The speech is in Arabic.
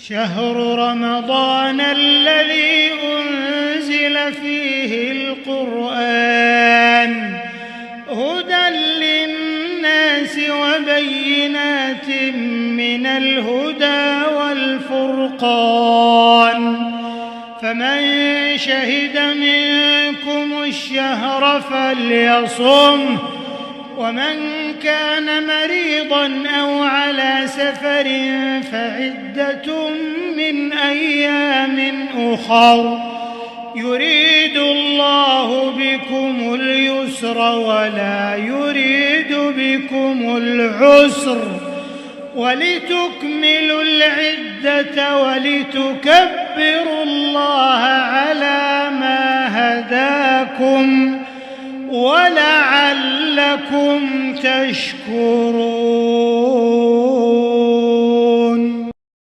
شهر رمضان الذي أنزل فيه القرآن هدى للناس وبينات من الهدى والفرقان فمن شهد منكم الشهر فليصمه ومن كان مريضا أو على سفر فعدة من أيام أخر يريد الله بكم اليسر ولا يريد بكم العسر ولتكملوا العدة ولتكبروا الله على ما هداكم ولعلكم تشكرون.